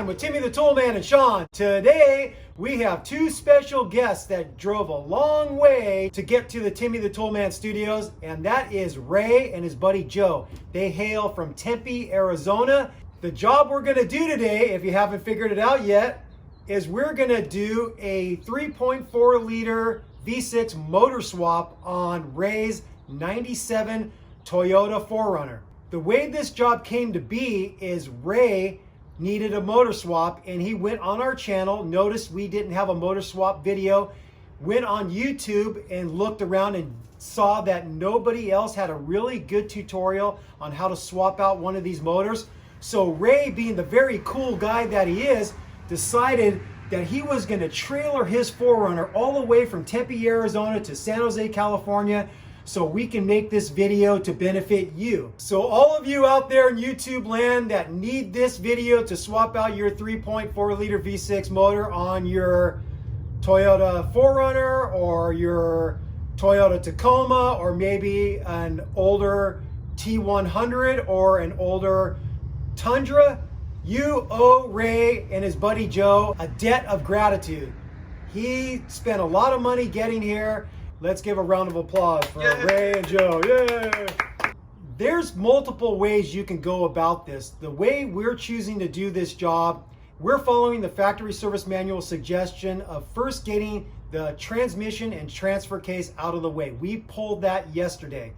Time with Timmy the Toolman and Sean. Today, we have two special guests that drove a long way to get to the Timmy the Toolman studios, and that is Ray and his buddy Joe. They hail from Tempe, Arizona. The job we're gonna do today, if you haven't figured it out yet, is we're gonna do a 3.4 liter V6 motor swap on Ray's 97 Toyota 4Runner. The way this job came to be is Ray needed a motor swap and he went on our channel, noticed we didn't have a motor swap video, went on YouTube and looked around and saw that nobody else had a really good tutorial on how to swap out one of these motors. So Ray, being the very cool guy that he is, decided that he was going to trailer his 4Runner all the way from Tempe, Arizona to San Jose, California, so we can make this video to benefit you. So all of you out there in YouTube land that need this video to swap out your 3.4 liter V6 motor on your Toyota 4Runner or your Toyota Tacoma, or maybe an older T100 or an older Tundra, you owe Ray and his buddy Joe a debt of gratitude. He spent a lot of money getting here. Let's give a round of applause for Ray and Joe. Yay! There's multiple ways you can go about this. The way we're choosing to do this job, we're following the factory service manual suggestion of first getting the transmission and transfer case out of the way. We pulled that yesterday.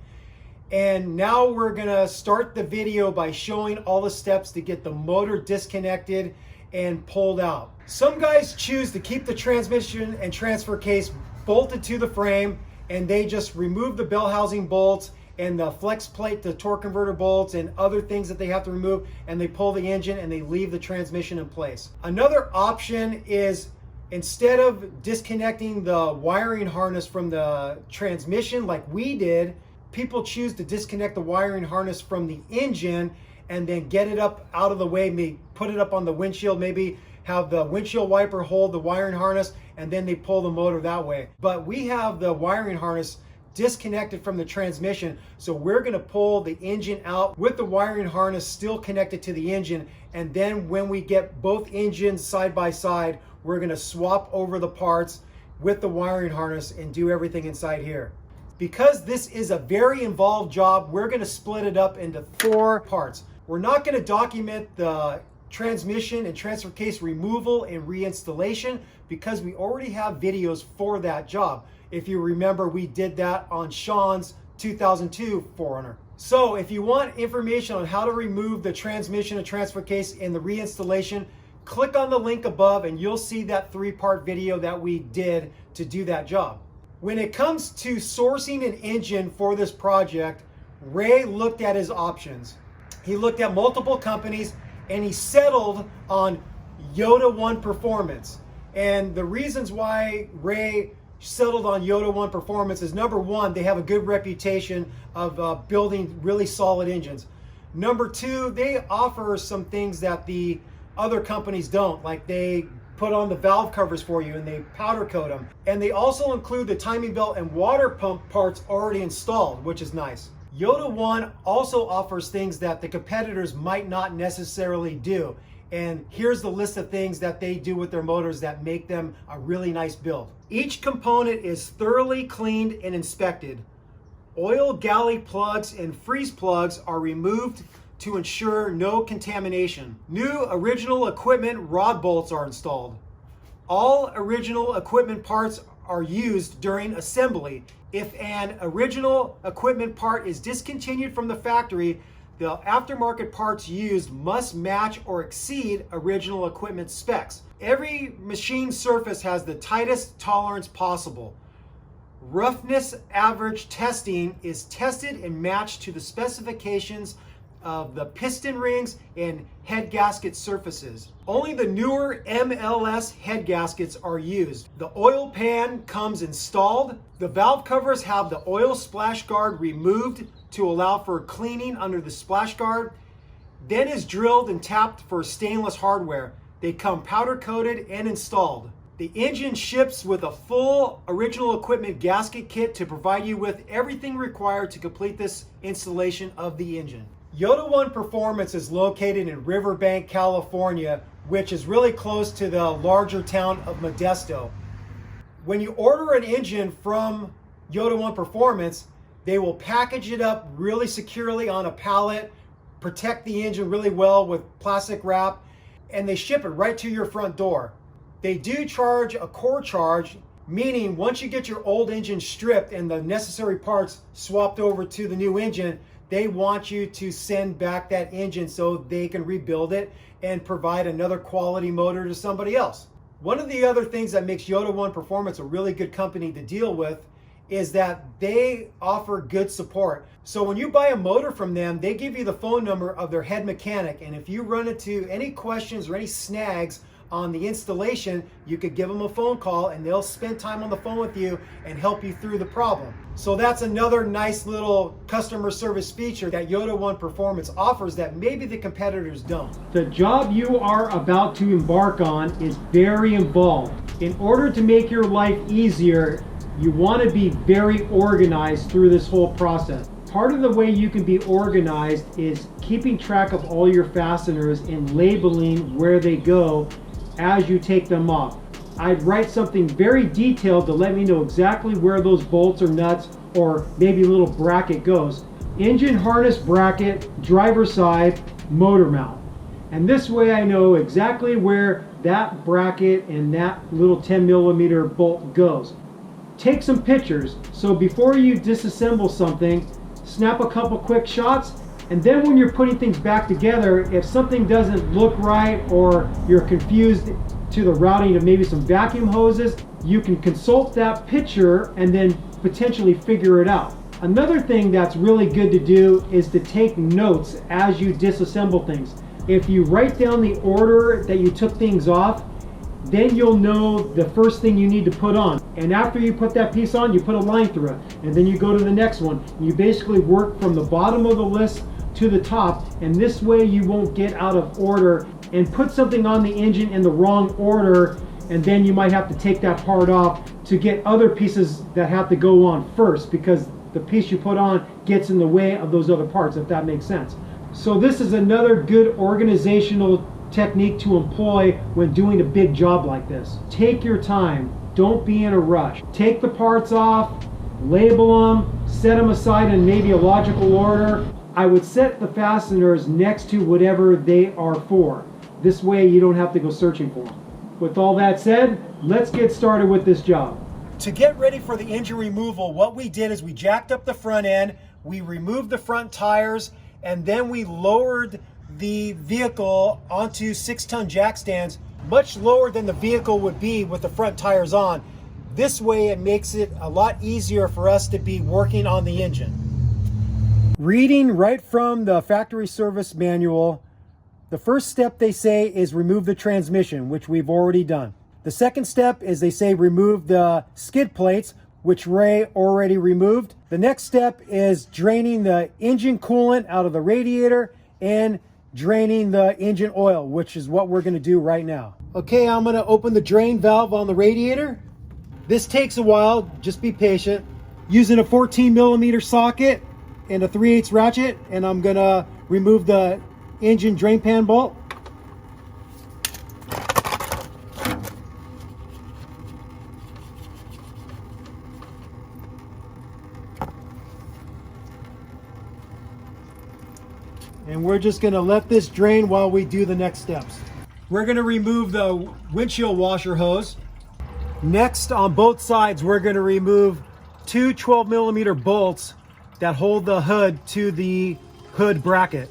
And now we're gonna start the video by showing all the steps to get the motor disconnected and pulled out. Some guys choose to keep the transmission and transfer case bolted to the frame, and they just remove the bell housing bolts and the flex plate, the torque converter bolts, and other things that they have to remove, and they pull the engine and they leave the transmission in place. Another option is, instead of disconnecting the wiring harness from the transmission like we did, people choose to disconnect the wiring harness from the engine and then get it up out of the way, maybe put it up on the windshield, maybe have the windshield wiper hold the wiring harness, and then they pull the motor that way. But we have the wiring harness disconnected from the transmission, so we're gonna pull the engine out with the wiring harness still connected to the engine, and then when we get both engines side by side, we're gonna swap over the parts with the wiring harness and do everything inside here. Because this is a very involved job, we're gonna split it up into 4 parts. We're not gonna document the transmission and transfer case removal and reinstallation because we already have videos for that job. If you remember, we did that on Sean's 2002 4Runner. So if you want information on how to remove the transmission and transfer case and the reinstallation, click on the link above and you'll see that 3-part video that we did to do that job. When it comes to sourcing an engine for this project, Ray looked at his options. He looked at multiple companies and he settled on Yoda One Performance. And the reasons why Ray settled on Yoda One Performance is, number one, they have a good reputation of building really solid engines. Number two, they offer some things that the other companies don't, like they put on the valve covers for you and they powder coat them. And they also include the timing belt and water pump parts already installed, which is nice. Yoda One also offers things that the competitors might not necessarily do. And here's the list of things that they do with their motors that make them a really nice build. Each component is thoroughly cleaned and inspected. Oil galley plugs and freeze plugs are removed to ensure no contamination. New original equipment rod bolts are installed. All original equipment parts are used during assembly. If an original equipment part is discontinued from the factory, the aftermarket parts used must match or exceed original equipment specs. Every machine surface has the tightest tolerance possible. Roughness average testing is tested and matched to the specifications of the piston rings and head gasket surfaces. Only the newer MLS head gaskets are used. The oil pan comes installed. The valve covers have the oil splash guard removed to allow for cleaning under the splash guard. Then is drilled and tapped for stainless hardware. They come powder coated and installed. The engine ships with a full original equipment gasket kit to provide you with everything required to complete this installation of the engine. Yoda One Performance is located in Riverbank, California, which is really close to the larger town of Modesto. When you order an engine from Yoda One Performance, they will package it up really securely on a pallet, protect the engine really well with plastic wrap, and they ship it right to your front door. They do charge a core charge, meaning once you get your old engine stripped and the necessary parts swapped over to the new engine, they want you to send back that engine so they can rebuild it and provide another quality motor to somebody else. One of the other things that makes Yoda One Performance a really good company to deal with is that they offer good support. So when you buy a motor from them, they give you the phone number of their head mechanic, and if you run into any questions or any snags on the installation, you could give them a phone call and they'll spend time on the phone with you and help you through the problem. So that's another nice little customer service feature that Yoda One Performance offers that maybe the competitors don't. The job you are about to embark on is very involved. In order to make your life easier, you want to be very organized through this whole process. Part of the way you can be organized is keeping track of all your fasteners and labeling where they go as you take them off. I'd write something very detailed to let me know exactly where those bolts or nuts or maybe a little bracket goes. Engine harness bracket, driver side, motor mount. And this way I know exactly where that bracket and that little 10mm bolt goes. Take some pictures, so before you disassemble something, snap a couple quick shots, and then when you're putting things back together, if something doesn't look right or you're confused to the routing of maybe some vacuum hoses, you can consult that picture and then potentially figure it out. Another thing that's really good to do is to take notes as you disassemble things. If you write down the order that you took things off, then you'll know the first thing you need to put on. And after you put that piece on, you put a line through it. And then you go to the next one. And you basically work from the bottom of the list to the top. And this way you won't get out of order and put something on the engine in the wrong order. And then you might have to take that part off to get other pieces that have to go on first, because the piece you put on gets in the way of those other parts, if that makes sense. So this is another good organizational technique to employ when doing a big job like this. Take your time. Don't be in a rush. Take the parts off, label them, set them aside in maybe a logical order. I would set the fasteners next to whatever they are for. This way you don't have to go searching for them. With all that said, let's get started with this job. To get ready for the engine removal, what we did is we jacked up the front end, we removed the front tires, and then we lowered the vehicle onto 6-ton jack stands, much lower than the vehicle would be with the front tires on. This way it makes it a lot easier for us to be working on the engine. Reading right from the factory service manual, the first step they say is remove the transmission, which we've already done. The second step is they say remove the skid plates, which Ray already removed. The next step is draining the engine coolant out of the radiator and draining the engine oil, which is what we're going to do right now. Okay, I'm going to open the drain valve on the radiator. This takes a while, just be patient. Using a 14mm socket and a 3/8 ratchet, and I'm going to remove the engine drain pan bolt. And we're just going to let this drain while we do the next steps. We're going to remove the windshield washer hose. Next, on both sides, we're going to remove two 12mm bolts that hold the hood to the hood bracket.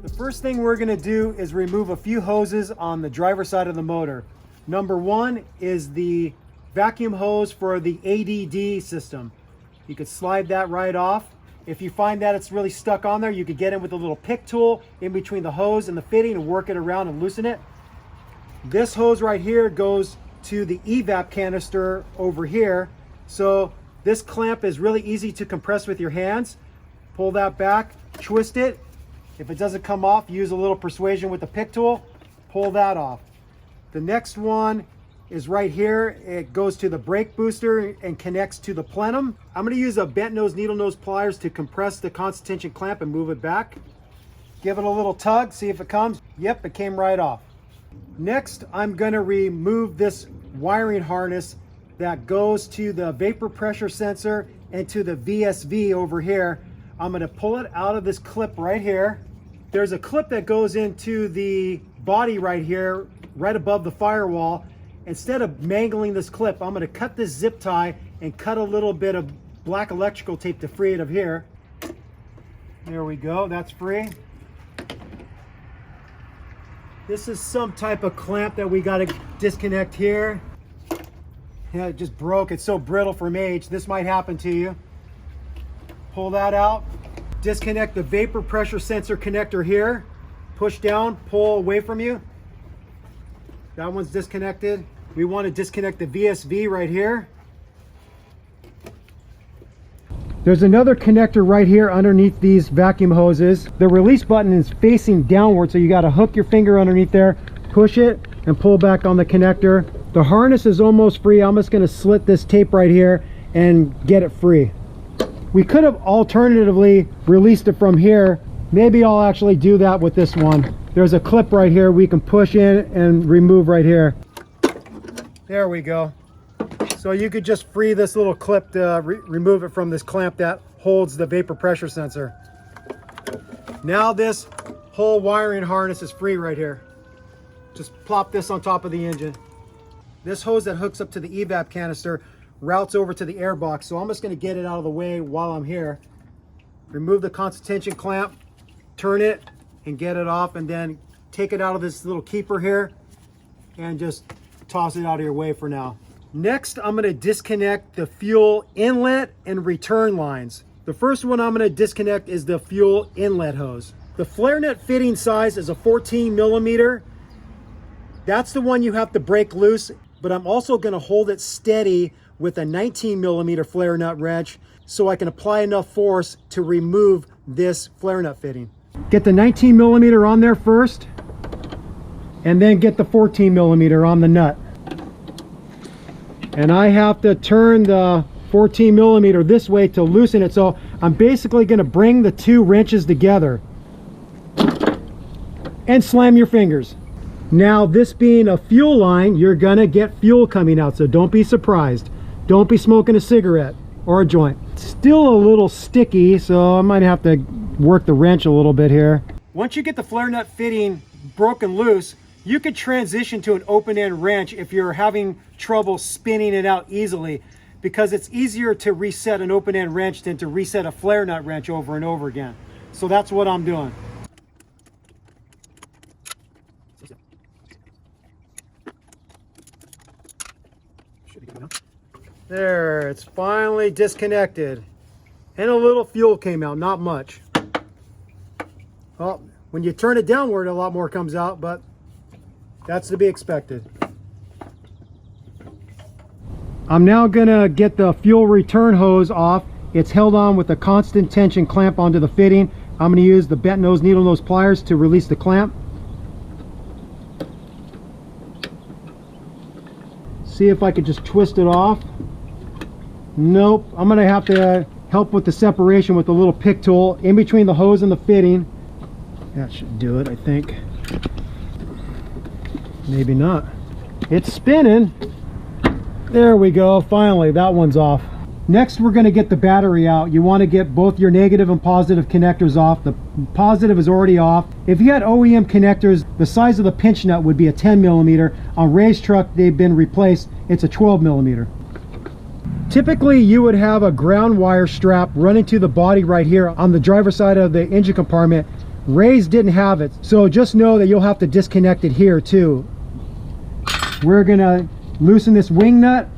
The first thing we're going to do is remove a few hoses on the driver's side of the motor. Number one is the vacuum hose for the ADD system. You could slide that right off. If you find that it's really stuck on there, you could get in with a little pick tool in between the hose and the fitting and work it around and loosen it. This hose right here goes to the Evap canister over here. So this clamp is really easy to compress with your hands. Pull that back, twist it. If it doesn't come off, use a little persuasion with the pick tool, pull that off. The next one is right here. It goes to the brake booster and connects to the plenum. I'm going to use a bent nose needle nose pliers to compress the constant tension clamp and move it back. Give it a little tug, see if it comes. Yep, it came right off. Next, I'm going to remove this wiring harness that goes to the vapor pressure sensor and to the VSV over here. I'm going to pull it out of this clip right here. There's a clip that goes into the body right here, right above the firewall. Instead of mangling this clip, I'm going to cut this zip tie and cut a little bit of black electrical tape to free it of here. There we go, that's free. This is some type of clamp that we got to disconnect here. Yeah, it just broke. It's so brittle from age. This might happen to you. Pull that out. Disconnect the vapor pressure sensor connector here. Push down, pull away from you. That one's disconnected. We want to disconnect the VSV right here. There's another connector right here underneath these vacuum hoses. The release button is facing downward, so you got to hook your finger underneath there, push it, and pull back on the connector. The harness is almost free. I'm just going to slit this tape right here and get it free. We could have alternatively released it from here. Maybe I'll actually do that with this one. There's a clip right here we can push in and remove right here. There we go. So you could just free this little clip to remove it from this clamp that holds the vapor pressure sensor. Now this whole wiring harness is free right here. Just plop this on top of the engine. This hose that hooks up to the Evap canister routes over to the air box. So I'm just going to get it out of the way while I'm here. Remove the constant tension clamp, turn it and get it off, and then take it out of this little keeper here and just toss it out of your way for now. Next, I'm going to disconnect the fuel inlet and return lines. The first one I'm going to disconnect is the fuel inlet hose. The flare nut fitting size is a 14 millimeter. That's the one you have to break loose, but I'm also going to hold it steady with a 19 millimeter flare nut wrench so I can apply enough force to remove this flare nut fitting. Get the 19 millimeter on there first, and then get the 14 millimeter on the nut. And I have to turn the 14 millimeter this way to loosen it. So I'm basically going to bring the two wrenches together and slam your fingers. Now, this being a fuel line, you're going to get fuel coming out. So don't be surprised. Don't be smoking a cigarette or a joint. It's still a little sticky, so I might have to work the wrench a little bit here. Once you get the flare nut fitting broken loose, you could transition to an open-end wrench if you're having trouble spinning it out easily, because it's easier to reset an open-end wrench than to reset a flare nut wrench over and over again. So that's what I'm doing. There, it's finally disconnected. And a little fuel came out, not much. Well, when you turn it downward, a lot more comes out, but that's to be expected. I'm now gonna get the fuel return hose off. It's held on with a constant tension clamp onto the fitting. I'm gonna use the bent nose needle nose pliers to release the clamp. See if I could just twist it off. Nope, I'm gonna have to help with the separation with a little pick tool in between the hose and the fitting. That should do it, I think. Maybe not. It's spinning. There we go, finally, that one's off. Next, we're gonna get the battery out. You wanna get both your negative and positive connectors off. The positive is already off. If you had OEM connectors, the size of the pinch nut would be a 10 millimeter. On Ray's truck, they've been replaced. It's a 12 millimeter. Typically, you would have a ground wire strap running to the body right here on the driver's side of the engine compartment. Ray's didn't have it, so just know that you'll have to disconnect it here too. We're gonna loosen this wing nut,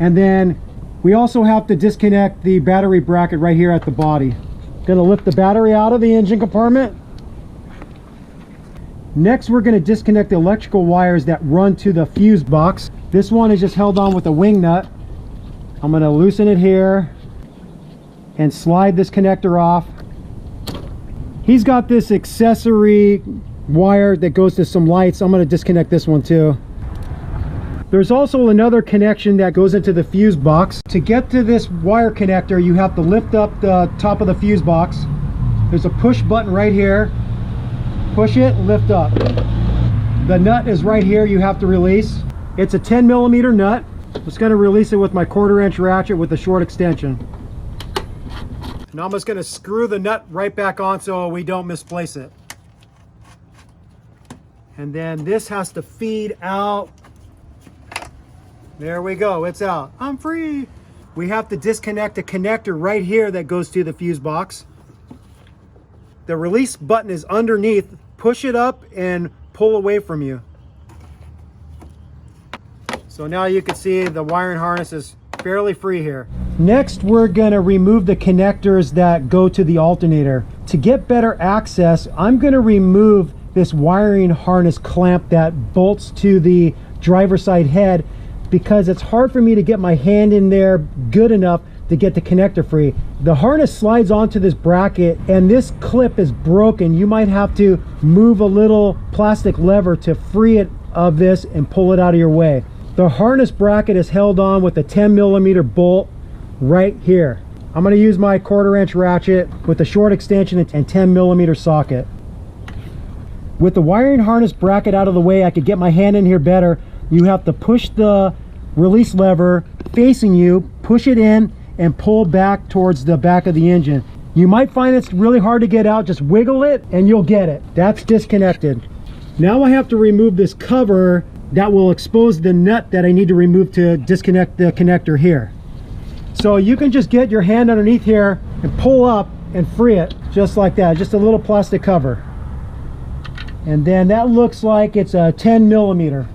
and then we also have to disconnect the battery bracket right here at the body. Gonna lift the battery out of the engine compartment. Next, we're gonna disconnect the electrical wires that run to the fuse box. This one is just held on with a wing nut. I'm gonna loosen it here and slide this connector off. He's got this accessory wire that goes to some lights. I'm gonna disconnect this one too. There's also another connection that goes into the fuse box. To get to this wire connector, you have to lift up the top of the fuse box. There's a push button right here. Push it, lift up. The nut is right here, you have to release. It's a 10mm nut. I'm just gonna release it with my 1/4" ratchet with a short extension. Now I'm just gonna screw the nut right back on so we don't misplace it. And then this has to feed out. There we go, it's out. I'm free. We have to disconnect a connector right here that goes to the fuse box. The release button is underneath. Push it up and pull away from you. So now you can see the wiring harness is fairly free here. Next, we're gonna remove the connectors that go to the alternator. To get better access, I'm gonna remove this wiring harness clamp that bolts to the driver's side head, because it's hard for me to get my hand in there good enough to get the connector free. The harness slides onto this bracket and this clip is broken. You might have to move a little plastic lever to free it of this and pull it out of your way. The harness bracket is held on with a 10mm bolt right here. I'm going to use my 1/4" ratchet with a short extension and 10mm socket. With the wiring harness bracket out of the way, I could get my hand in here better. You have to push the release lever facing you, push it in, and pull back towards the back of the engine. You might find it's really hard to get out. Just wiggle it and you'll get it. That's disconnected. Now I have to remove this cover that will expose the nut that I need to remove to disconnect the connector here. So you can just get your hand underneath here and pull up and free it just like that. Just a little plastic cover. And then that looks like it's a 10mm.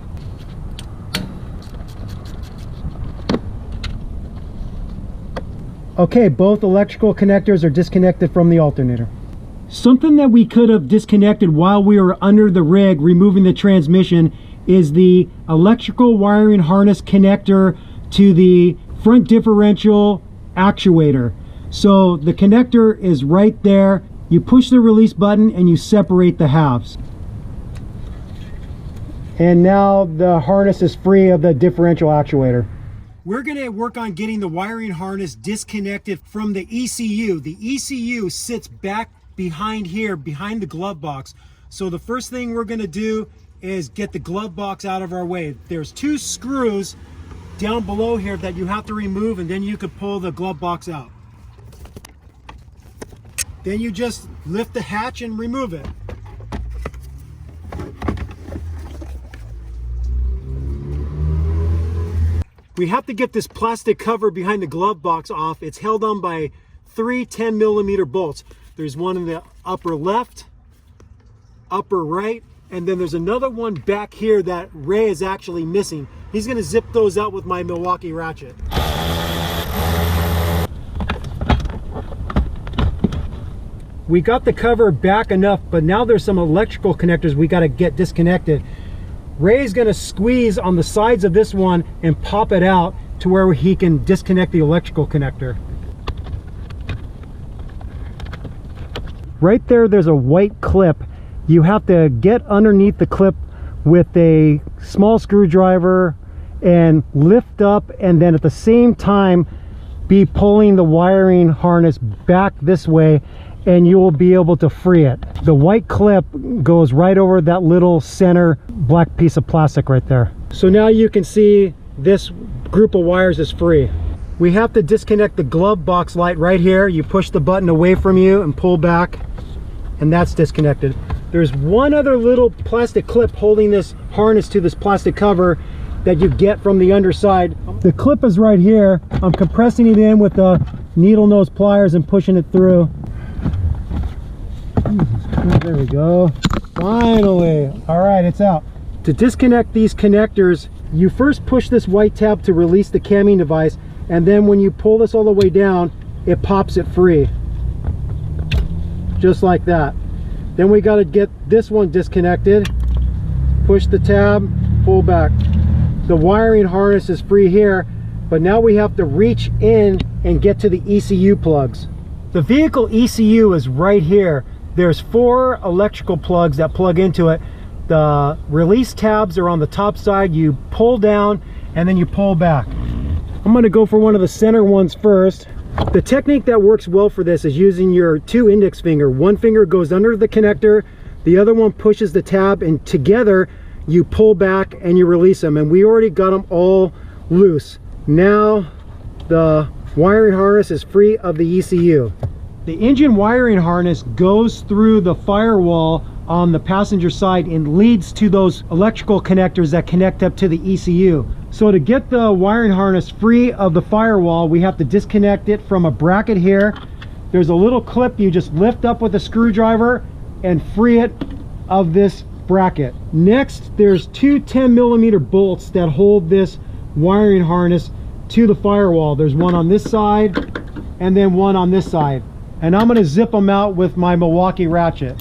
Okay, both electrical connectors are disconnected from the alternator. Something that we could have disconnected while we were under the rig removing the transmission is the electrical wiring harness connector to the front differential actuator. So the connector is right there. You push the release button and you separate the halves. And now the harness is free of the differential actuator. We're going to work on getting the wiring harness disconnected from the ECU. The ECU sits back behind here, behind the glove box. So the first thing we're going to do is get the glove box out of our way. There's 2 screws down below here that you have to remove, and then you can pull the glove box out. Then you just lift the hatch and remove it. We have to get this plastic cover behind the glove box off. It's held on by 3 10mm bolts. There's one in the upper left, upper right, and then there's another one back here that Ray is actually missing. He's going to zip those out with my Milwaukee ratchet. We got the cover back enough, but now there's some electrical connectors we got to get disconnected. Ray's going to squeeze on the sides of this one and pop it out to where he can disconnect the electrical connector. Right there, there's a white clip. You have to get underneath the clip with a small screwdriver and lift up, and then at the same time be pulling the wiring harness back this way, and you will be able to free it. The white clip goes right over that little center black piece of plastic right there. So now you can see this group of wires is free. We have to disconnect the glove box light right here. You push the button away from you and pull back, and that's disconnected. There's one other little plastic clip holding this harness to this plastic cover that you get from the underside. The clip is right here. I'm compressing it in with the needle nose pliers and pushing it through. There we go. Finally. All right, it's out. To disconnect these connectors, you first push this white tab to release the camming device, and then when you pull this all the way down, it pops it free. Just like that. Then we got to get this one disconnected. Push the tab, pull back. The wiring harness is free here, but now we have to reach in and get to the ECU plugs. The vehicle ECU is right here. There's 4 electrical plugs that plug into it. The release tabs are on the top side. You pull down and then you pull back. I'm going to go for one of the center ones first. The technique that works well for this is using your 2 index finger. One finger goes under the connector, the other one pushes the tab, and together you pull back and you release them. And we already got them all loose. Now the wiring harness is free of the ECU. The engine wiring harness goes through the firewall on the passenger side and leads to those electrical connectors that connect up to the ECU. So to get the wiring harness free of the firewall, we have to disconnect it from a bracket here. There's a little clip you just lift up with a screwdriver and free it of this bracket. Next, there's 2 10mm bolts that hold this wiring harness to the firewall. There's one on this side and then one on this side. And I'm going to zip them out with my Milwaukee ratchet.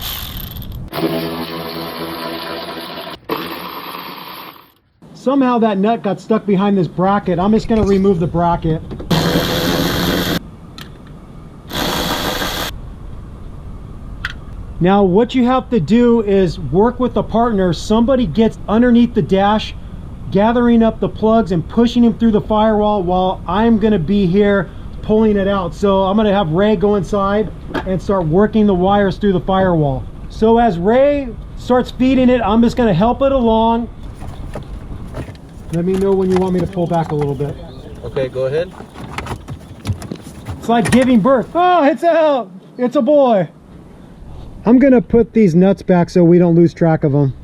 Somehow that nut got stuck behind this bracket. I'm just going to remove the bracket. Now what you have to do is work with a partner. Somebody gets underneath the dash, gathering up the plugs and pushing them through the firewall while I'm going to be here pulling it out. So I'm going to have Ray go inside and start working the wires through the firewall. So as Ray starts feeding it, I'm just going to help it along. Let me know when you want me to pull back a little bit. Okay, go ahead. It's like giving birth. Oh, it's out. It's a boy. I'm going to put these nuts back so we don't lose track of them.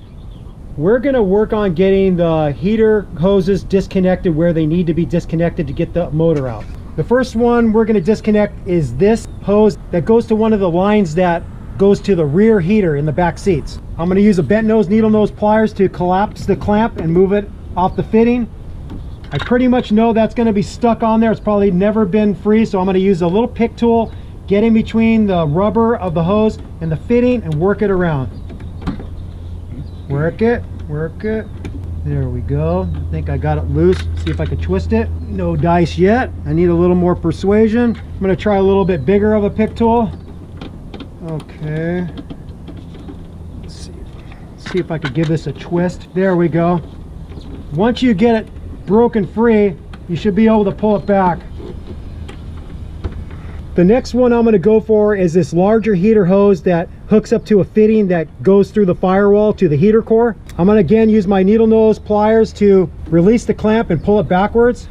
We're going to work on getting the heater hoses disconnected where they need to be disconnected to get the motor out. The first one we're going to disconnect is this hose that goes to one of the lines that goes to the rear heater in the back seats. I'm going to use a bent nose, needle nose pliers to collapse the clamp and move it off the fitting. I pretty much know that's going to be stuck on there. It's probably never been free, so I'm going to use a little pick tool, get in between the rubber of the hose and the fitting and work it around. Work it, work it. There we go. I think I got it loose. See if I can twist it. No dice yet. I need a little more persuasion. I'm going to try a little bit bigger of a pick tool. Okay. Let's see if I could give this a twist. There we go. Once you get it broken free, you should be able to pull it back. The next one I'm going to go for is this larger heater hose that hooks up to a fitting that goes through the firewall to the heater core. I'm going to again use my needle nose pliers to release the clamp and pull it backwards.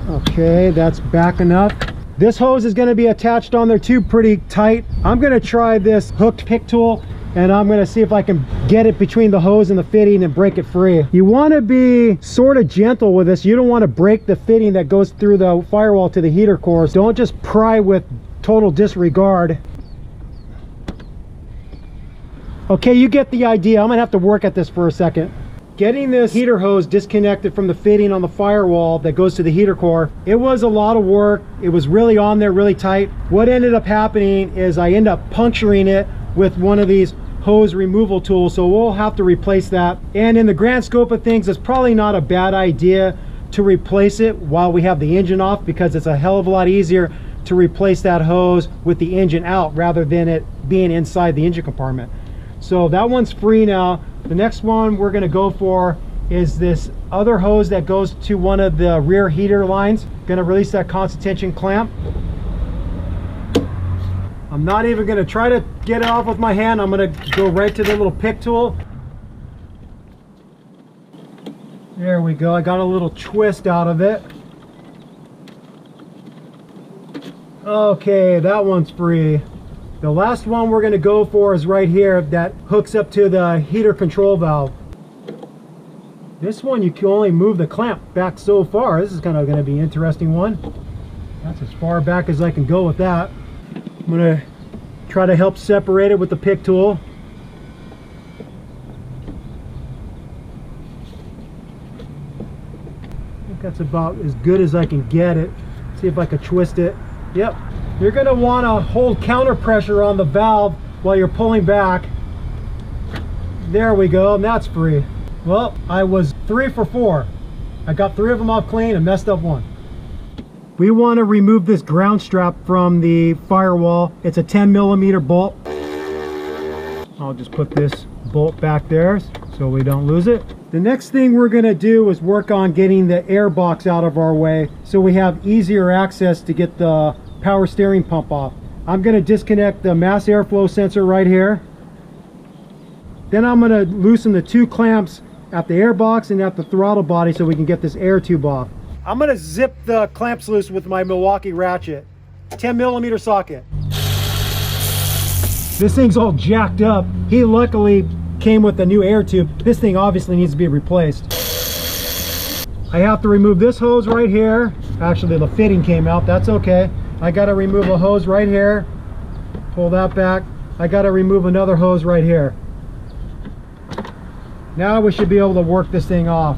Okay, that's back enough. This hose is going to be attached on there too pretty tight. I'm going to try this hooked pick tool and I'm going to see if I can get it between the hose and the fitting and break it free. You want to be sort of gentle with this. You don't want to break the fitting that goes through the firewall to the heater core. Don't just pry with total disregard. Okay, you get the idea. I'm going to have to work at this for a second. Getting this heater hose disconnected from the fitting on the firewall that goes to the heater core, it was a lot of work. It was really on there, really tight. What ended up happening is I end up puncturing it with one of these hose removal tools, so we'll have to replace that. And in the grand scope of things, it's probably not a bad idea to replace it while we have the engine off, because it's a hell of a lot easier to replace that hose with the engine out rather than it being inside the engine compartment. So that one's free now. The next one we're going to go for is this other hose that goes to one of the rear heater lines. Going to release that constant tension clamp. I'm not even going to try to get it off with my hand. I'm going to go right to the little pick tool. There we go. I got a little twist out of it. Okay, that one's free. The last one we're going to go for is right here, that hooks up to the heater control valve. This one you can only move the clamp back so far. This is kind of going to be an interesting one. That's as far back as I can go with that. I'm going to try to help separate it with the pick tool. I think that's about as good as I can get it. See if I can twist it. Yep. You're going to want to hold counter pressure on the valve while you're pulling back. There we go, and that's free. Well, I was 3 for 4. I got 3 of them off clean and messed up one. We want to remove this ground strap from the firewall. It's a 10mm bolt. I'll just put this bolt back there so we don't lose it. The next thing we're going to do is work on getting the air box out of our way so we have easier access to get the power steering pump off. I'm going to disconnect the mass airflow sensor right here. Then I'm going to loosen the two clamps at the air box and at the throttle body so we can get this air tube off. I'm going to zip the clamps loose with my Milwaukee ratchet. 10mm socket. This thing's all jacked up. He luckily came with a new air tube. This thing obviously needs to be replaced. I have to remove this hose right here. Actually, the fitting came out. That's okay. I got to remove a hose right here. Pull that back. I got to remove another hose right here. Now we should be able to work this thing off.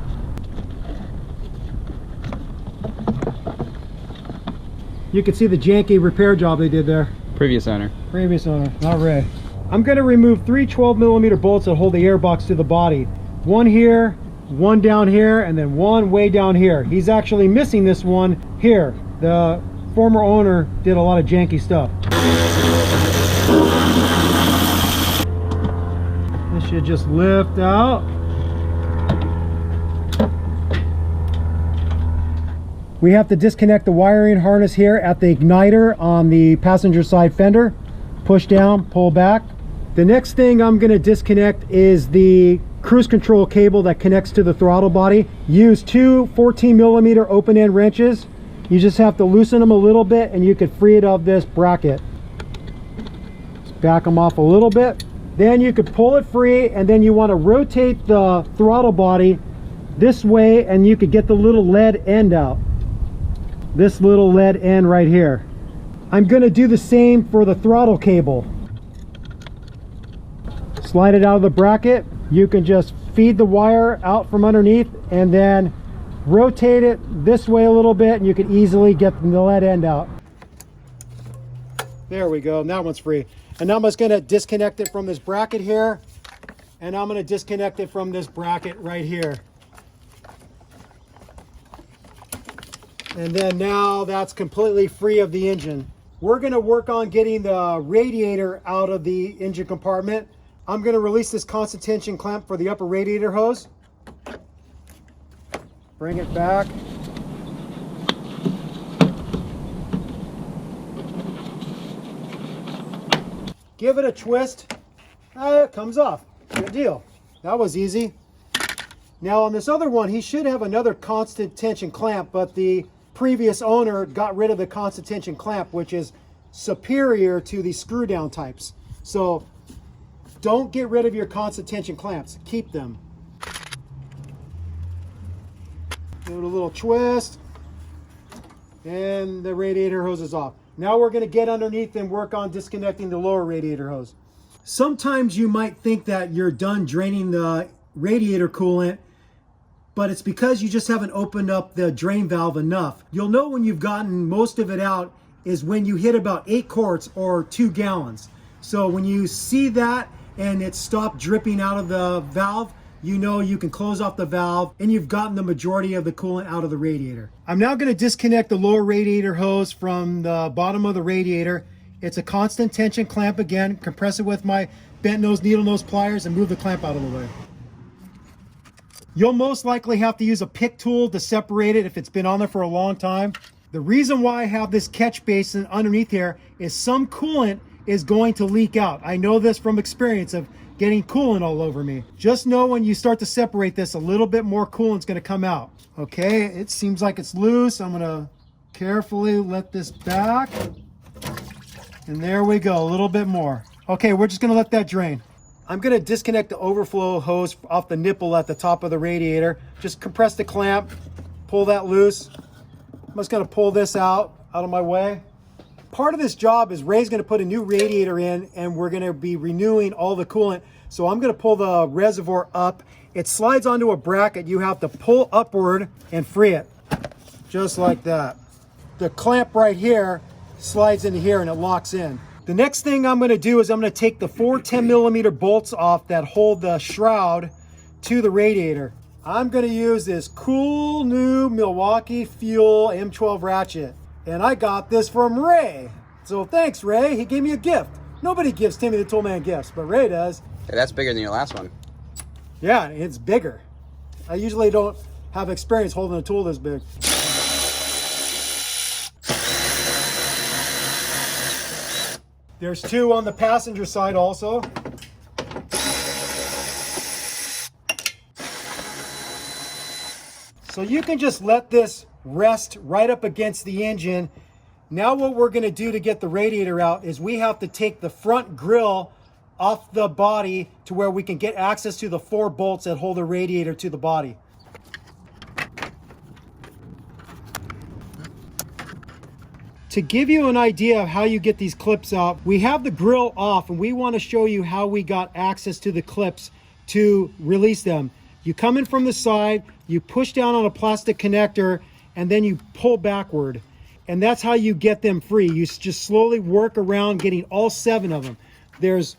You can see the janky repair job they did there. Previous owner. Previous owner, not Ray. I'm going to remove three 12mm bolts that hold the air box to the body. One here, one down here, and then one way down here. He's actually missing this one here. The former owner did a lot of janky stuff. This should just lift out. We have to disconnect the wiring harness here at the igniter on the passenger side fender. Push down, pull back. The next thing I'm going to disconnect is the cruise control cable that connects to the throttle body. Use two 14mm open end wrenches. You just have to loosen them a little bit and you could free it of this bracket. Just back them off a little bit. Then you could pull it free, and then you want to rotate the throttle body this way and you could get the little lead end out. This little lead end right here. I'm going to do the same for the throttle cable. Slide it out of the bracket. You can just feed the wire out from underneath and then rotate it this way a little bit and you can easily get the lead end out. There we go. That one's free. And now I'm just going to disconnect it from this bracket here, and I'm going to disconnect it from this bracket right here. And then now that's completely free of the engine. We're going to work on getting the radiator out of the engine compartment. I'm going to release this constant tension clamp for the upper radiator hose. Bring it back. Give it a twist. It comes off. Good deal. That was easy. Now on this other one, he should have another constant tension clamp, but the previous owner got rid of the constant tension clamp, which is superior to the screw down types. So don't get rid of your constant tension clamps. Keep them. Give it a little twist, and the radiator hose is off. Now we're going to get underneath and work on disconnecting the lower radiator hose. Sometimes you might think that you're done draining the radiator coolant, but it's because you just haven't opened up the drain valve enough. You'll know when you've gotten most of it out is when you hit about 8 quarts or 2 gallons. So when you see that and it stopped dripping out of the valve, you know you can close off the valve and you've gotten the majority of the coolant out of the radiator. I'm now going to disconnect the lower radiator hose from the bottom of the radiator. It's a constant tension clamp again. Compress it with my bent nose needle nose pliers and move the clamp out of the way. You'll most likely have to use a pick tool to separate it if it's been on there for a long time. The reason why I have this catch basin underneath here is some coolant is going to leak out. I know this from experience of getting coolant all over me. Just know when you start to separate this, a little bit more coolant's going to come out. Okay, it seems like it's loose. I'm going to carefully let this back. And there we go, a little bit more. Okay, we're just going to let that drain. I'm going to disconnect the overflow hose off the nipple at the top of the radiator. Just compress the clamp, pull that loose. I'm just going to pull this out of my way. Part of this job is Ray's going to put a new radiator in and we're going to be renewing all the coolant. So I'm going to pull the reservoir up. It slides onto a bracket. You have to pull upward and free it. Just like that. The clamp right here slides into here and it locks in. The next thing I'm going to do is I'm going to take the 4 10mm bolts off that hold the shroud to the radiator. I'm going to use this cool new Milwaukee Fuel M12 ratchet. And I got this from Ray. So thanks, Ray. He gave me a gift. Nobody gives Timmy the Toolman gifts, but Ray does. Hey, that's bigger than your last one. Yeah, it's bigger. I usually don't have experience holding a tool this big. There's two on the passenger side also. So you can just let this rest right up against the engine. Now what we're going to do to get the radiator out is we have to take the front grille off the body to where we can get access to the 4 bolts that hold the radiator to the body. To give you an idea of how you get these clips out, we have the grill off and we want to show you how we got access to the clips to release them. You come in from the side, you push down on a plastic connector, and then you pull backward. And that's how you get them free. You just slowly work around getting all 7 of them. There's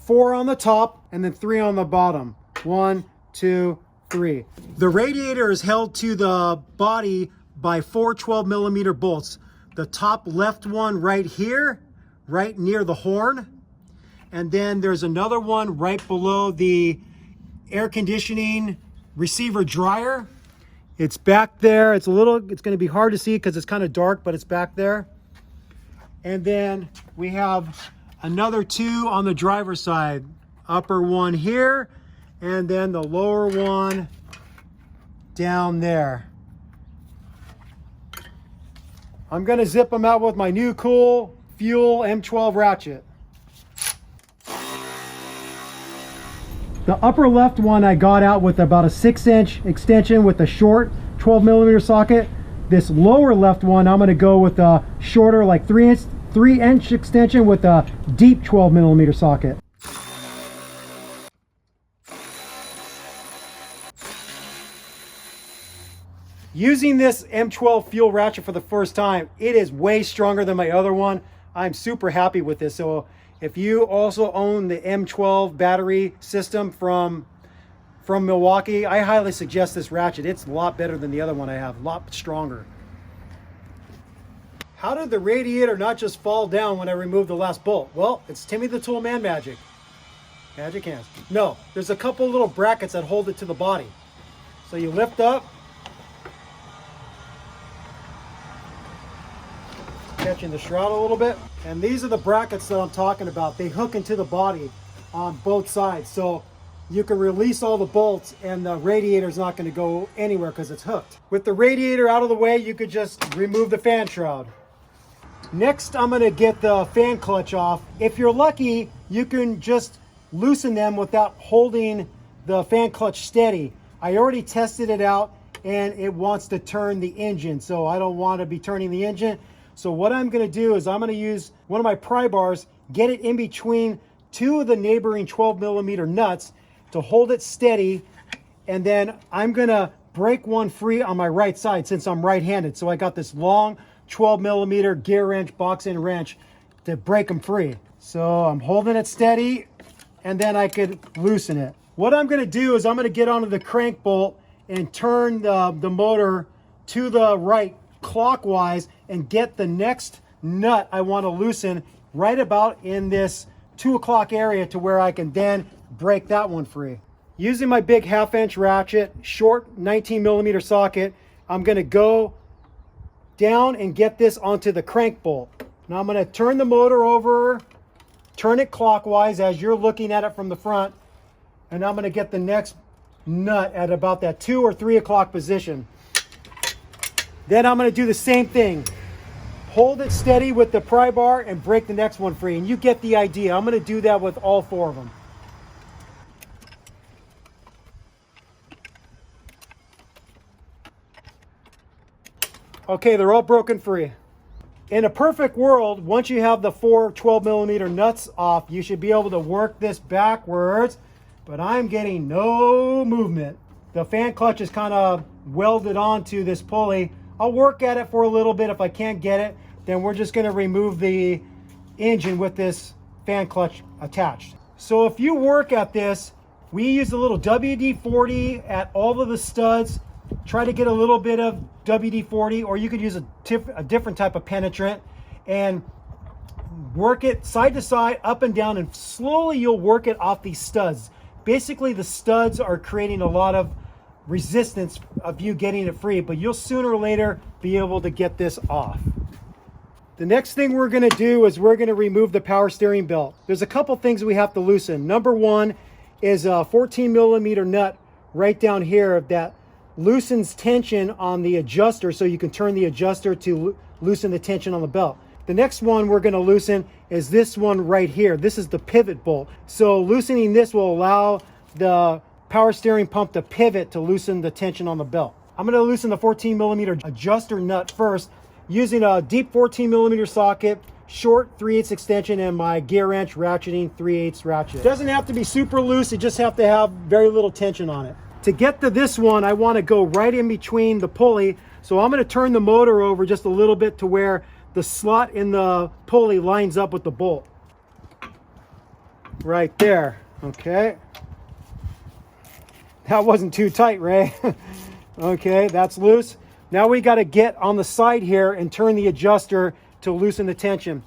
4 on the top and then 3 on the bottom. 1, 2, 3. The radiator is held to the body by 4 12mm bolts. The top left one right here, right near the horn. And then there's another one right below the air conditioning receiver dryer. It's back there. It's going to be hard to see because it's kind of dark, but it's back there. And then we have another 2 on the driver's side. Upper one here, and then the lower one down there. I'm going to zip them out with my new cool Fuel M12 ratchet. The upper left one I got out with about a 6-inch extension with a short 12mm socket. This lower left one I'm going to go with a shorter, like 3-inch extension with a deep 12mm socket. Using this M12 fuel ratchet for the first time, it is way stronger than my other one. I'm super happy with this. So if you also own the M12 battery system from Milwaukee, I highly suggest this ratchet. It's a lot better than the other one I have, a lot stronger. How did the radiator not just fall down when I removed the last bolt? Well, it's Timmy the Toolman magic. Magic hands. No, there's a couple little brackets that hold it to the body. So you lift up, catching the shroud a little bit, and these are the brackets that I'm talking about. They hook into the body on both sides, so you can release all the bolts and the radiator is not going to go anywhere because it's hooked. With the radiator out of the way, you could just remove the fan shroud. Next, I'm going to get the fan clutch off. If you're lucky, you can just loosen them without holding the fan clutch steady. I already tested it out and it wants to turn the engine, so I don't want to be turning the engine. So what I'm going to do is I'm going to use one of my pry bars, get it in between 2 of the neighboring 12mm nuts to hold it steady, and then I'm going to break one free on my right side since I'm right-handed. So I got this long 12mm gear wrench, box-in wrench to break them free. So I'm holding it steady, and then I could loosen it. What I'm going to do is I'm going to get onto the crank bolt and turn the motor to the right clockwise and get the next nut I want to loosen right about in this 2 o'clock area to where I can then break that one free. Using my big 1/2-inch ratchet, short 19mm socket, I'm going to go down and get this onto the crank bolt. Now I'm going to turn the motor over, turn it clockwise as you're looking at it from the front, and I'm going to get the next nut at about that 2 or 3 o'clock position. Then I'm going to do the same thing. Hold it steady with the pry bar and break the next one free. And you get the idea. I'm going to do that with all 4 of them. Okay, they're all broken free. In a perfect world, once you have the 4 12mm nuts off, you should be able to work this backwards, but I'm getting no movement. The fan clutch is kind of welded onto this pulley. I'll work at it for a little bit. If I can't get it, then we're just going to remove the engine with this fan clutch attached. So if you work at this, we use a little WD-40 at all of the studs try to get a little bit of WD-40, or you could use a different type of penetrant, and work it side to side, up and down, and slowly you'll work it off these studs. Basically, the studs are creating a lot of resistance of you getting it free, but you'll sooner or later be able to get this off. The next thing we're going to do is we're going to remove the power steering belt. There's a couple things we have to loosen. Number one is a 14mm nut right down here that loosens tension on the adjuster, so you can turn the adjuster to loosen the tension on the belt. The next one we're going to loosen is this one right here. This is the pivot bolt. So loosening this will allow the power steering pump to pivot to loosen the tension on the belt. I'm going to loosen the 14mm adjuster nut first using a deep 14mm socket, short 3/8 extension, and my gear wrench ratcheting 3/8 ratchet. It doesn't have to be super loose, you just have to have very little tension on it. To get to this one, I want to go right in between the pulley, so I'm going to turn the motor over just a little bit to where the slot in the pulley lines up with the bolt. Right there, okay. That wasn't too tight, Ray. Okay, that's loose. Now we got to get on the side here and turn the adjuster to loosen the tension.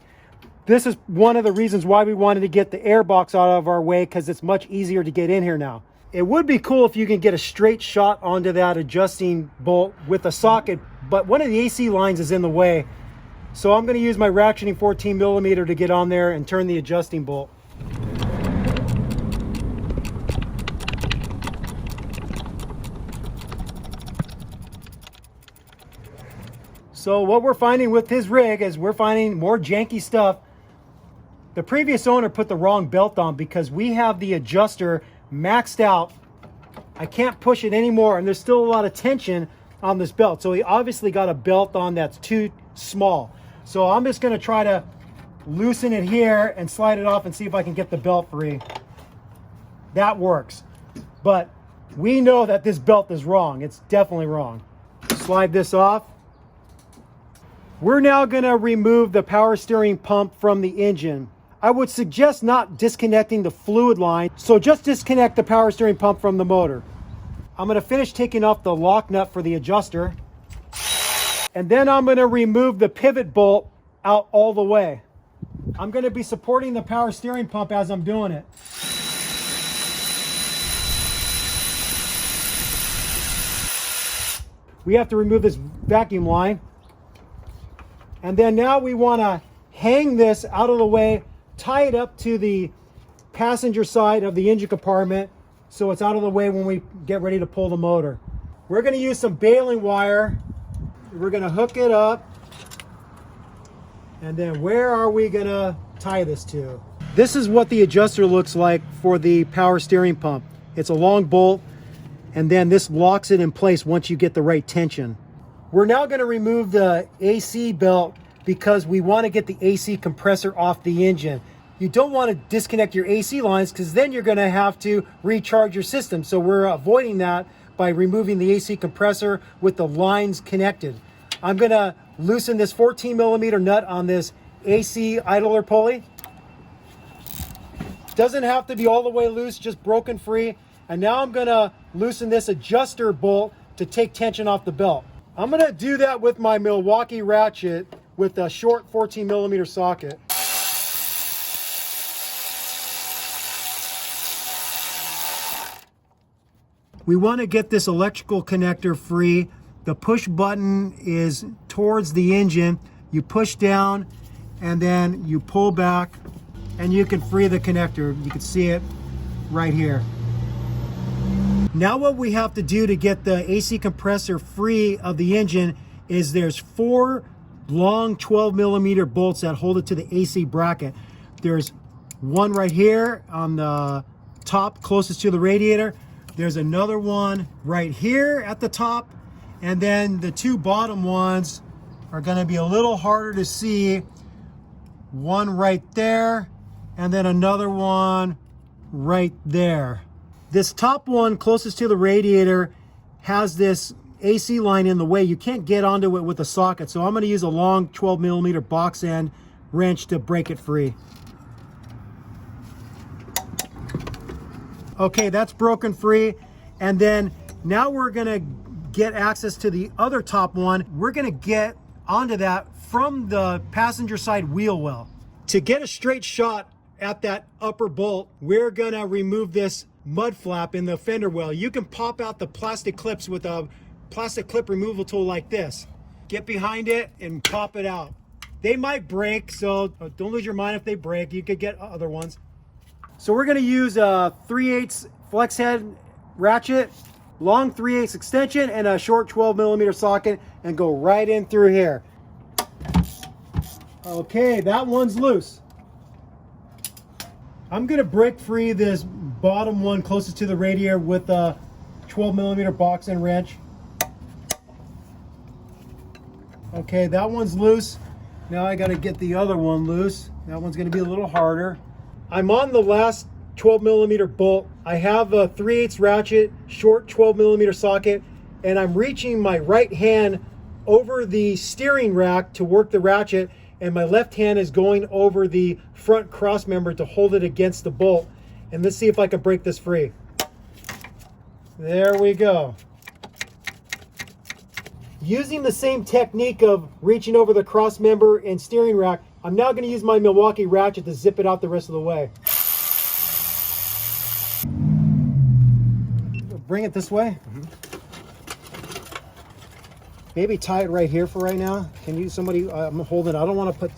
This is one of the reasons why we wanted to get the air box out of our way, because it's much easier to get in here now. It would be cool if you can get a straight shot onto that adjusting bolt with a socket, but one of the AC lines is in the way. So I'm going to use my ratcheting 14mm to get on there and turn the adjusting bolt. So what we're finding with his rig is we're finding more janky stuff. The previous owner put the wrong belt on because we have the adjuster maxed out. I can't push it anymore, and there's still a lot of tension on this belt. So he obviously got a belt on that's too small. So I'm just going to try to loosen it here and slide it off and see if I can get the belt free. That works. But we know that this belt is wrong. It's definitely wrong. Slide this off. We're now going to remove the power steering pump from the engine. I would suggest not disconnecting the fluid line, so just disconnect the power steering pump from the motor. I'm going to finish taking off the lock nut for the adjuster. And then I'm going to remove the pivot bolt out all the way. I'm going to be supporting the power steering pump as I'm doing it. We have to remove this vacuum line. And then now we want to hang this out of the way, tie it up to the passenger side of the engine compartment so it's out of the way when we get ready to pull the motor. We're going to use some baling wire. We're going to hook it up. And then where are we going to tie this to? This is what the adjuster looks like for the power steering pump. It's a long bolt, and then this locks it in place once you get the right tension. We're now going to remove the AC belt because we want to get the AC compressor off the engine. You don't want to disconnect your AC lines because then you're going to have to recharge your system. So we're avoiding that by removing the AC compressor with the lines connected. I'm going to loosen this 14mm nut on this AC idler pulley. Doesn't have to be all the way loose, just broken free. And now I'm going to loosen this adjuster bolt to take tension off the belt. I'm going to do that with my Milwaukee ratchet with a short 14mm socket. We want to get this electrical connector free. The push button is towards the engine. You push down and then you pull back and you can free the connector. You can see it right here. Now what we have to do to get the AC compressor free of the engine is there's 4 long 12mm bolts that hold it to the AC bracket. There's one right here on the top closest to the radiator. There's another one right here at the top. And then the 2 bottom ones are going to be a little harder to see. One right there and then another one right there. This top one closest to the radiator has this AC line in the way. You can't get onto it with a socket, so I'm going to use a long 12mm box end wrench to break it free. Okay, that's broken free. And then now we're going to get access to the other top one, we're gonna get onto that from the passenger side wheel well. To get a straight shot at that upper bolt, we're gonna remove this mud flap in the fender well. You can pop out the plastic clips with a plastic clip removal tool like this. Get behind it and pop it out. They might break, so don't lose your mind if they break. You could get other ones. So we're gonna use a 3/8 flex head ratchet, long 3/8 extension, and a short 12mm socket, and go right in through here. Okay, that one's loose. I'm gonna break free this bottom one closest to the radiator with a 12mm box end wrench. Okay, that one's loose. Now I gotta get the other one loose. That one's gonna be a little harder. I'm on the last 12mm bolt. I have a 3/8 ratchet, short 12mm socket, and I'm reaching my right hand over the steering rack to work the ratchet, and my left hand is going over the front cross member to hold it against the bolt. And let's see if I can break this free. There we go. Using the same technique of reaching over the cross member and steering rack, I'm now going to use my Milwaukee ratchet to zip it out the rest of the way. Bring it this way. Maybe tie it right here for right now. Can you, somebody, I'm holding it. I don't want to put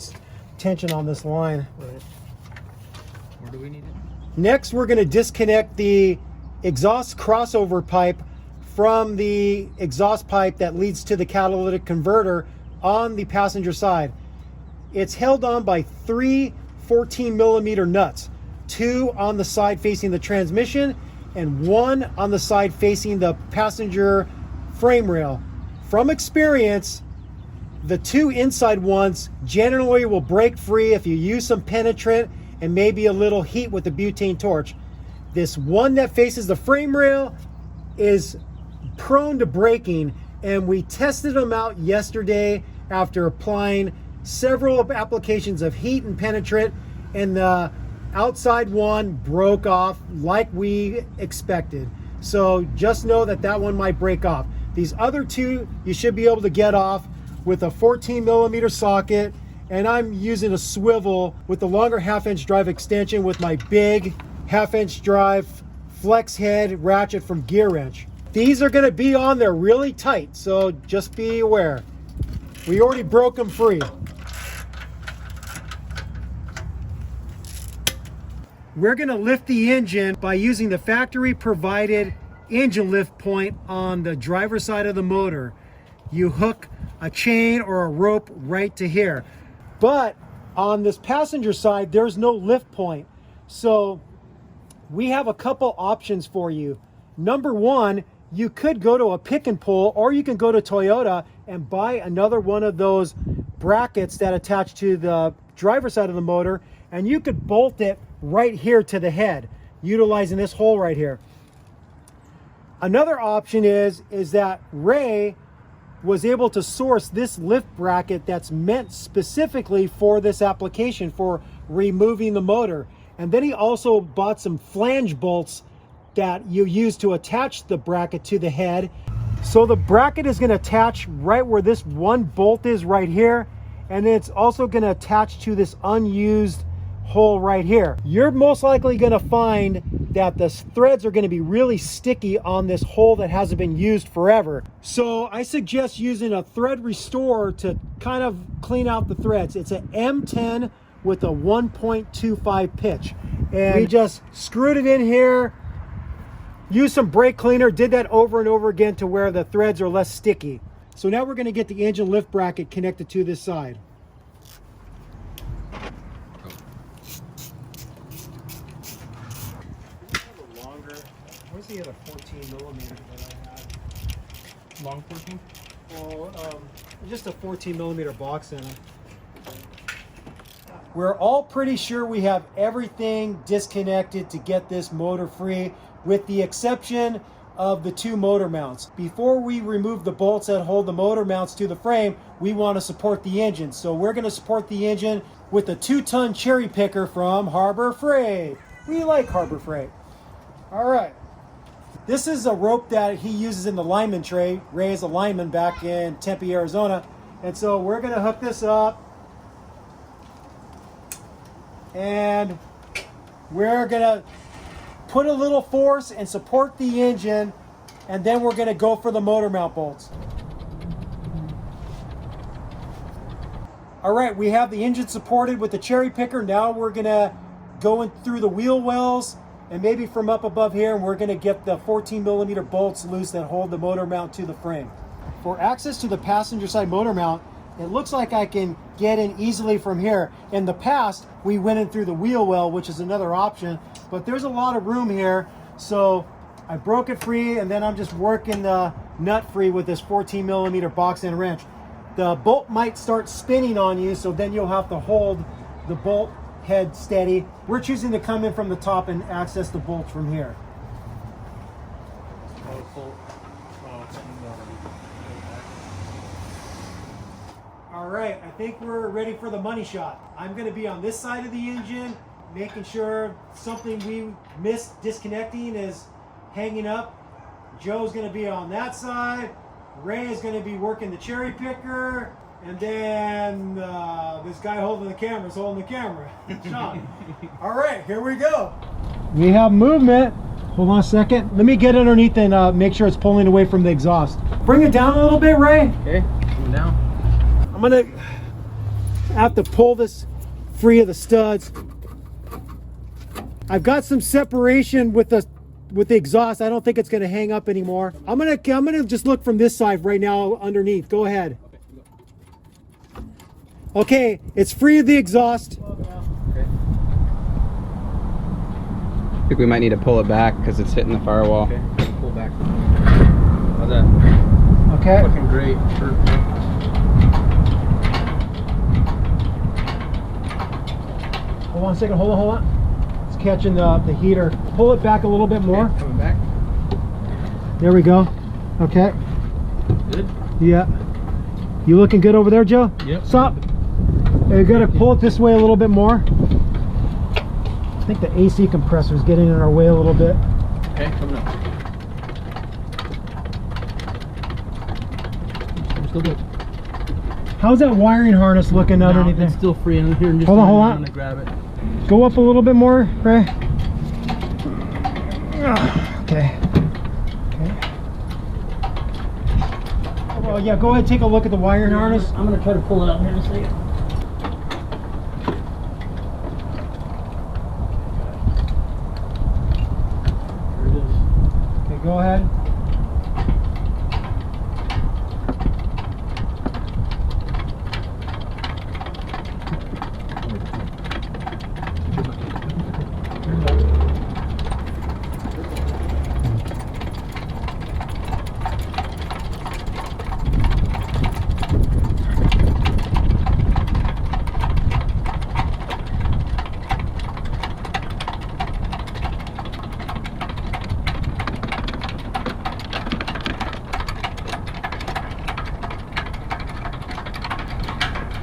tension on this line. Right. Where do we need it? Next, we're going to disconnect the exhaust crossover pipe from the exhaust pipe that leads to the catalytic converter on the passenger side. It's held on by 3 14mm nuts, 2 on the side facing the transmission and 1 on the side facing the passenger frame rail. From experience, the 2 inside ones generally will break free if you use some penetrant and maybe a little heat with the butane torch. This one that faces the frame rail is prone to breaking, and we tested them out yesterday after applying several applications of heat and penetrant, and the outside one broke off like we expected. So just know that that one might break off. These other 2 you should be able to get off with a 14mm socket, and I'm using a swivel with the longer 1/2" drive extension with my big 1/2" drive flex head ratchet from Gear Wrench. These are going to be on there really tight, so just be aware. We already broke them free. We're going to lift the engine by using the factory provided engine lift point on the driver's side of the motor. You hook a chain or a rope right to here. But on this passenger side, there's no lift point. So we have a couple options for you. Number one, you could go to a pick and pull, or you can go to Toyota and buy another one of those brackets that attach to the driver's side of the motor, and you could bolt it right here to the head, utilizing this hole right here. Another option is that Ray was able to source this lift bracket that's meant specifically for this application, for removing the motor. And then he also bought some flange bolts that you use to attach the bracket to the head. So the bracket is going to attach right where this one bolt is right here, and then it's also going to attach to this unused hole right here. You're most likely going to find that the threads are going to be really sticky on this hole that hasn't been used forever. So I suggest using a thread restorer to kind of clean out the threads. It's an M10 with a 1.25 pitch, and we just screwed it in here. Use some brake cleaner, did that over and over again to where the threads are less sticky. So now we're going to get the engine lift bracket connected to this side. Where's the other 14mm that I had? Long 14? Well, just a 14mm box in it. We're all pretty sure we have everything disconnected to get this motor free, with the exception of the 2 motor mounts. Before we remove the bolts that hold the motor mounts to the frame, we want to support the engine. So we're going to support the engine with a 2-ton cherry picker from Harbor Freight. We like Harbor Freight. All right. This is a rope that he uses in the lineman tray. Ray is a lineman back in Tempe, Arizona. And so we're gonna hook this up. And we're gonna put a little force and support the engine, and then we're gonna go for the motor mount bolts. All right, we have the engine supported with the cherry picker. Now we're gonna go in through the wheel wells and maybe from up above here, and we're gonna get the 14mm bolts loose that hold the motor mount to the frame. For access to the passenger side motor mount, it looks like I can get in easily from here. In the past, we went in through the wheel well, which is another option, but there's a lot of room here. So I broke it free, and then I'm just working the nut free with this 14mm box end wrench. The bolt might start spinning on you, so then you'll have to hold the bolt head steady. We're choosing to come in from the top and access the bolts from here. All right, I think we're ready for the money shot. I'm going to be on this side of the engine, making sure something we missed disconnecting is hanging up. Joe's going to be on that side. Ray is going to be working the cherry picker. And then this guy holding the camera is holding the camera. Sean. All right, here we go. We have movement. Hold on a second. Let me get underneath and make sure it's pulling away from the exhaust. Bring it down a little bit, Ray. Okay, coming down. I'm gonna have to pull this free of the studs. I've got some separation with the exhaust. I don't think it's gonna hang up anymore. I'm gonna just look from this side right now underneath. Go ahead. Okay, it's free of the exhaust. Okay. I think we might need to pull it back because it's hitting the firewall. Okay, pull back. How's that? Okay. Looking great. Perfect. Hold on a second, hold on. It's catching the heater. Pull it back a little bit more. Okay, coming back. There we go. Okay. Good? Yeah. You looking good over there, Joe? Yep. Stop. You gotta pull it this way a little bit more. I think the AC compressor is getting in our way a little bit. Okay, coming up. We're still good. How's that wiring harness looking underneath there? It's still free in here. Hold on, hold on. I'm gonna grab it. Go up a little bit more, Ray. Okay. Well, yeah, go ahead and take a look at the wiring harness. I'm going to try to pull it out here in a second. There it is. Okay, go ahead.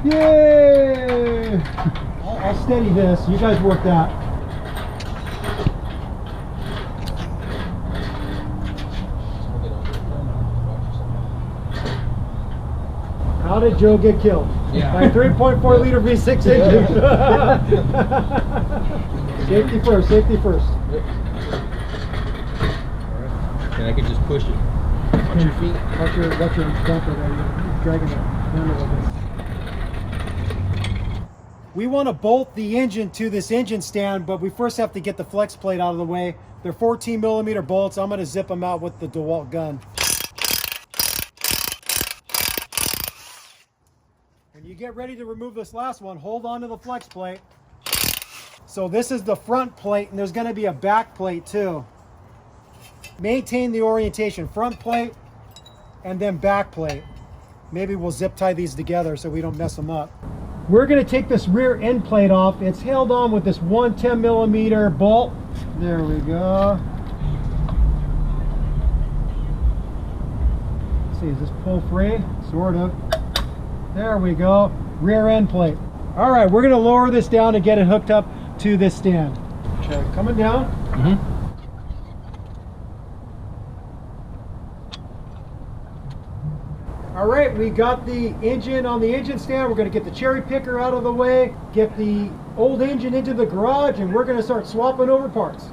Yay! I'll steady this. You guys work that. How did Joe get killed? Yeah. By 3.4 liter V6 engine. Safety first, safety first. Yep. And I can just push it. Watch your feet. Watch your bumper there. You're dragging it down a little bit. We want to bolt the engine to this engine stand, but we first have to get the flex plate out of the way. They're 14mm bolts. I'm going to zip them out with the DeWalt gun. When you get ready to remove this last one, hold on to the flex plate. So this is the front plate, and there's going to be a back plate too. Maintain the orientation. Front plate and then back plate. Maybe we'll zip tie these together so we don't mess them up. We're going to take this rear end plate off. It's held on with this 110mm bolt. There we go. Let's see, is this pull free? Sort of. There we go. Rear end plate. All right, we're going to lower this down and get it hooked up to this stand. Check. Coming down. All right, we got the engine on the engine stand. We're going to get the cherry picker out of the way, get the old engine into the garage, and we're going to start swapping over parts.